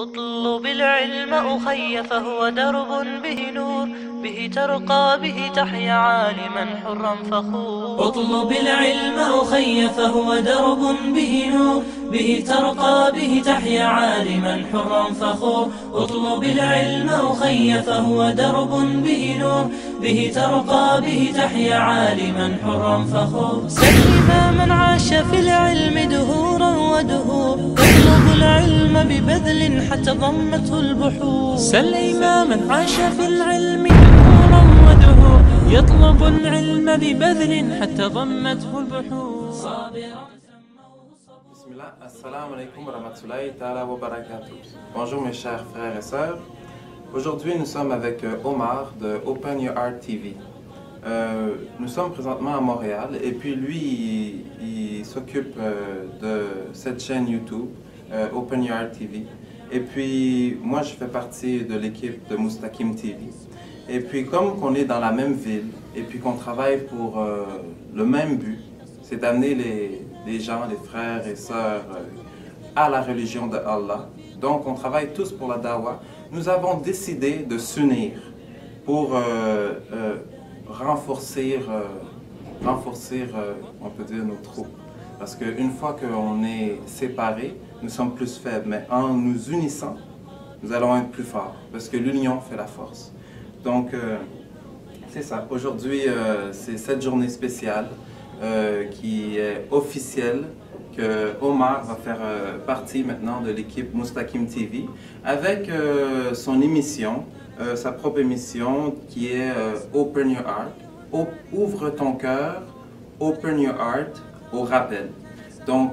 اطلب العلم أخي فهو درب به نور، به ترقى به تحيا عالما حرا فخور. اطلب العلم أخي فهو درب به نور، به ترقى به تحيا عالما حرا فخور. اطلب العلم أخي فهو درب به نور، به ترقى به تحيا عالما حرا فخور. سل إماما عاش في العلم دهورا ودهور، يطلب العلم ببذل حتى ضمته البحور. سل إماما عاش في العلم دهورا ودهور، يطلب العلم ببذل حتى ضمته البحور. Bismillah, assalamu alaikum wa rahmatullahi ta'ala wa barakatuh. Bonjour mes chers frères et sœurs. Aujourd'hui nous sommes avec Omar de Open Your Heart TV. Nous sommes présentement à Montréal et puis lui il s'occupe de cette chaîne YouTube Open Your Heart TV. Et puis moi je fais partie de l'équipe de Mustaqim TV. Et puis comme on est dans la même ville et puis qu'on travaille pour le même but, c'est d'amener les gens, les frères et sœurs à la religion de Allah. Donc on travaille tous pour la dawa. Nous avons décidé de s'unir pour renforcer, on peut dire, nos troupes. Parce qu'une fois qu'on est séparés, nous sommes plus faibles. Mais en nous unissant, nous allons être plus forts. Parce que l'union fait la force. Donc c'est ça. Aujourd'hui, c'est cette journée spéciale qui est officielle, que Omar va faire partie maintenant de l'équipe Mustaqim TV avec son émission, sa propre émission qui est Open Your Heart, ouvre ton cœur, Open Your Heart au rappel. Donc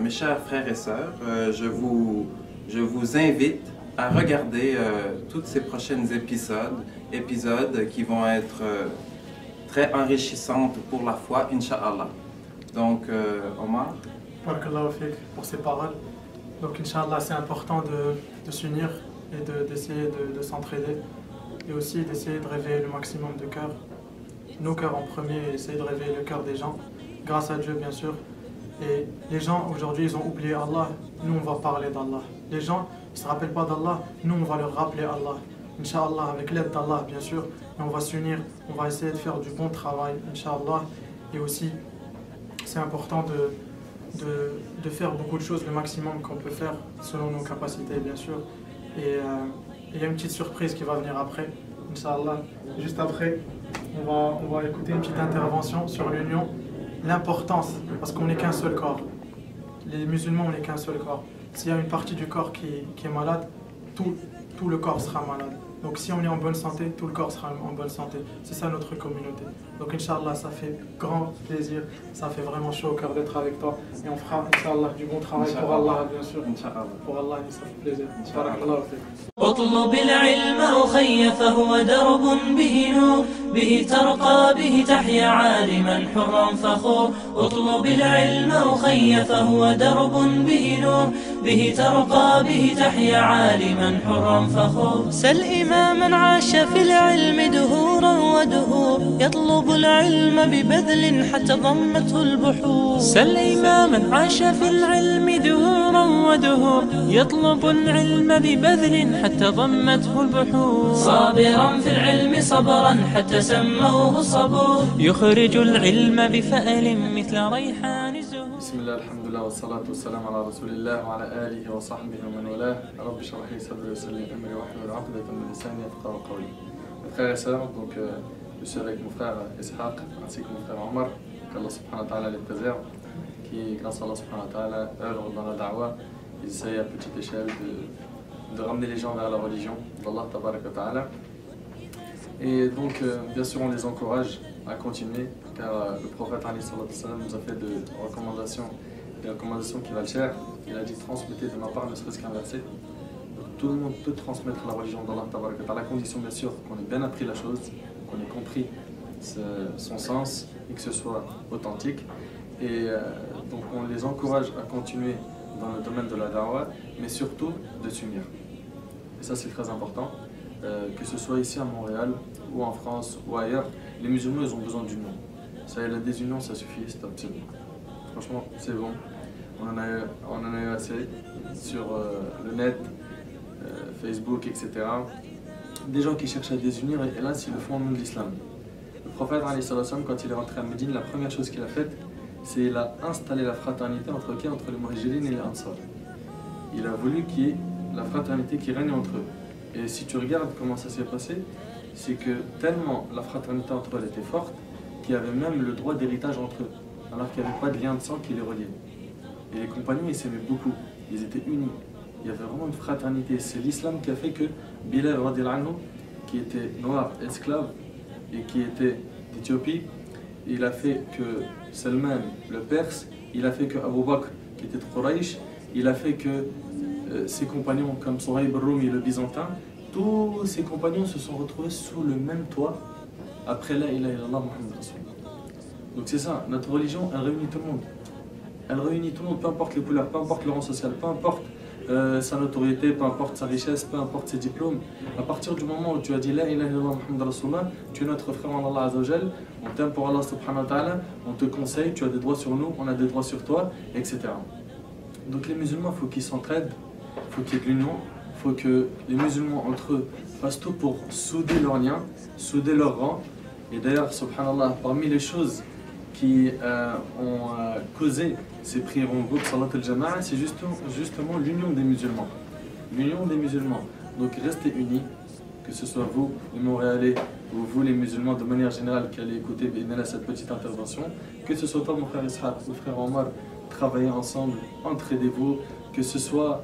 mes chers frères et sœurs, je vous invite à regarder tous ces prochains épisodes qui vont être très enrichissantes pour la foi, Inch'Allah. Donc Omar. Barakallahu fik pour ces paroles. Donc Inch'Allah, c'est important de s'unir et d'essayer de s'entraider et aussi d'essayer de réveiller le maximum de cœurs, nos cœurs en premier, et essayer de réveiller le cœur des gens, grâce à Dieu bien sûr. Et les gens aujourd'hui ils ont oublié Allah, nous on va parler d'Allah. Les gens ils ne se rappellent pas d'Allah, nous on va leur rappeler Allah. Inch'Allah, avec l'aide d'Allah bien sûr, et on va s'unir, on va essayer de faire du bon travail, Inch'Allah. Et aussi c'est important de faire beaucoup de choses, le maximum qu'on peut faire selon nos capacités bien sûr. Et il y a une petite surprise qui va venir après, Inch'Allah. Juste après, on va écouter une petite intervention sur l'union, l'importance, parce qu'on n'est qu'un seul corps. Les musulmans, on n'est qu'un seul corps. S'il y a une partie du corps qui est malade, tout le corps sera malade. Donc si on est en bonne santé, tout le corps sera en bonne santé. C'est ça notre communauté. Donc Inch'Allah, ça fait grand plaisir, ça fait vraiment chaud au cœur d'être avec toi. Et on fera Inch'Allah du bon travail pour Allah bien sûr. Pour Allah, ça fait plaisir. Barakallahu fik. اطلب العلم أخي فهو درب به نور، به ترقى به تحيا عالما حرا فخور. اطلب العلم أخي فهو درب به نور، به ترقى به تحيا عالما حرا فخور. سل إماما عاش في العلم دهورا ودهور، يطلب العلم ببذل حتى ضمته البحور. سل إماما عاش في العلم دهورا ودهور، يطلب العلم ببذل حتى ضمته البحور. صابرا في العلم صبرا حتى سموه الصبور، يخرج العلم بفأل مثل ريحان الزهور. بسم الله الحمد لله والصلاة والسلام على رسول الله وعلى آله وصحبه ومن والاه. رب اشرح لي صدري ويسر لي أمري واحلل عقدة من لساني يفقهوا قولي. Mes frères et sœurs, donc je suis avec mon frère Ishaq ainsi que mon frère Omar, qu'Allah subhanahu wa ta'ala les préserve, qui grâce à Allah subhanahu wa ta'ala œuvrent dans la da'wah. Ils essayent à petite échelle de ramener les gens vers la religion d'Allah tabarak wa ta'ala. Et donc bien sûr on les encourage à continuer car le prophète alayhi salatu wassalam nous a fait des recommandations qui valent cher. Il a dit transmettez de ma part ne serait-ce qu'un verset. Donc, tout le monde peut transmettre la religion d'Allah tabarak wa ta'ala, à la condition bien sûr qu'on ait bien appris la chose, qu'on ait compris son sens et que ce soit authentique. Et donc on les encourage à continuer dans le domaine de la da'wah, mais surtout de s'unir. Et ça c'est très important, que ce soit ici à Montréal, ou en France, ou ailleurs, les musulmans ils ont besoin d'union. Ça y est, la désunion ça suffit, stop, c'est bon. Franchement c'est bon, on en a eu assez sur le net, Facebook, etc. Des gens qui cherchent à désunir, et là, ils le font au nom de l'islam. Le prophète, quand il est rentré à Médine, la première chose qu'il a faite, c'est qu'il a installé la fraternité entre les Muhajirines et les Ansar. Il a voulu qu'il y ait la fraternité qui règne entre eux. Et si tu regardes comment ça s'est passé, c'est que tellement la fraternité entre eux était forte qu'il y avait même le droit d'héritage entre eux, alors qu'il n'y avait pas de lien de sang qui les reliait. Et les compagnons, ils s'aimaient beaucoup, ils étaient unis. Il y avait vraiment une fraternité. C'est l'islam qui a fait que Bilal radiallahu anhu, qui était noir, esclave, et qui était d'Éthiopie, il a fait que Salman, le Perse, il a fait que Abu Bakr, qui était de Quraysh, il a fait que ses compagnons comme Suhayb al-Rumi, le Byzantin, tous ces compagnons se sont retrouvés sous le même toit après la ilaha illallah Muhammad Rasulullah. Donc c'est ça, notre religion, elle réunit tout le monde. Elle réunit tout le monde, peu importe les couleurs, peu importe le rang social, peu importe sa notoriété, peu importe sa richesse, peu importe ses diplômes. À partir du moment où tu as dit la ilaha illallah Muhammad Rasulullah, tu es notre frère en Allah Azza wa Jal, on t'aime pour Allah subhanahu wa ta'ala, on te conseille, tu as des droits sur nous, on a des droits sur toi, etc. Donc les musulmans, il faut qu'ils s'entraident, il faut qu'il y ait de l'union, il faut que les musulmans entre eux fassent tout pour souder leurs liens, souder leurs rangs. Et d'ailleurs, subhanallah, parmi les choses qui ont causé ces prières en groupe, salat al-jama'a, c'est justement l'union des musulmans. L'union des musulmans. Donc restez unis, que ce soit vous, les Montréalais, ou vous, les musulmans, de manière générale, qui allez écouter cette petite intervention, que ce soit toi, mon frère Ishaq, ou frère Omar, travaillez ensemble, entraidez-vous, que ce soit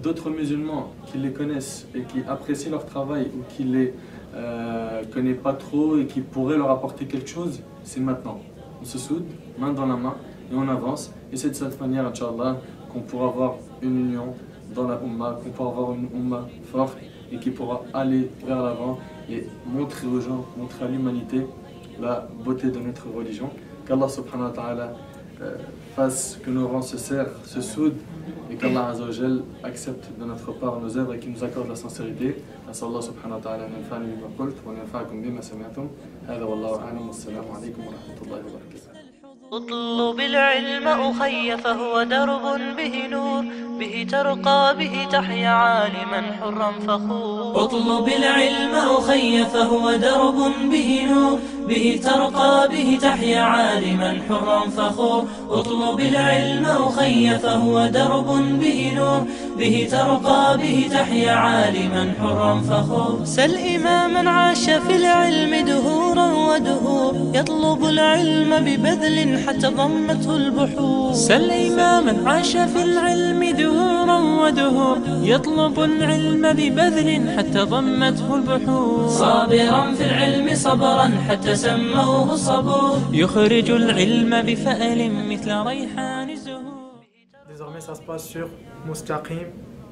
d'autres musulmans qui les connaissent et qui apprécient leur travail ou qui les connaissent pas trop et qui pourraient leur apporter quelque chose, c'est maintenant. On se soude, main dans la main, et on avance. Et c'est de cette manière, Inch'Allah, qu'on pourra avoir une union dans la Ummah, qu'on pourra avoir une Ummah forte et qui pourra aller vers l'avant et montrer aux gens, montrer à l'humanité la beauté de notre religion. Qu'Allah subhanahu wa ta'ala fasse que nos rangs se serrent, se soudent et qu'Allah Azza wa Jal accepte de notre part nos œuvres et qu'il nous accorde la sincérité. أسأل الله سبحانه وتعالى أن ينفعني بما قلت وأن ينفعكم بما سمعتم. هذا والله أعلم والسلام عليكم ورحمة الله وبركاته. اطلب العلم أخي فهو درب به نور به ترقى به تحيا عالما حرا فخور. اطلب العلم أخي فهو درب به نور به ترقى به تحيا عالما حرا فخور. اطلب العلم أخي فهو درب به نور به ترقى به تحيا عالما حرا فخور. سل إماما عاش في العلم دهورا ودهور يطلب العلم ببذل حتى ضمته البحور. سل إماما عاش في العلم دهورا ودهور يطلب العلم ببذل حتى ضمته البحور. صابرا في العلم صبرا حتى سموه الصبور يخرج العلم بفأل مثل ريحان الزهور. Désormais, ça se passe sur Mustaqim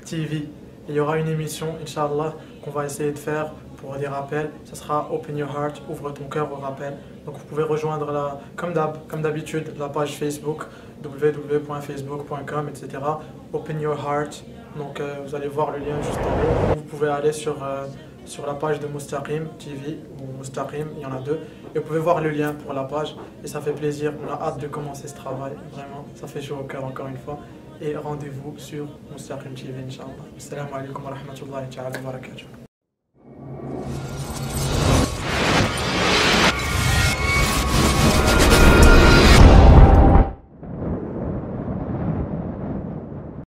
TV. Il y aura une émission, Inch'Allah, qu'on va essayer de faire pour des rappels. Ça sera Open Your Heart, ouvre ton cœur au rappel. Donc vous pouvez rejoindre, comme d'habitude, la page Facebook, www.facebook.com, etc. Open Your Heart. Donc vous allez voir le lien juste en haut. Vous pouvez aller sur la page de Mustaqim TV, ou Mustaqim, il y en a deux. Et vous pouvez voir le lien pour la page. Et ça fait plaisir, on a hâte de commencer ce travail. Vraiment, ça fait chaud au cœur encore une fois. Et rendez-vous sur Mustaqim TV, Inch'Allah. Assalamu alaikum wa rahmatullahi wa barakatuh.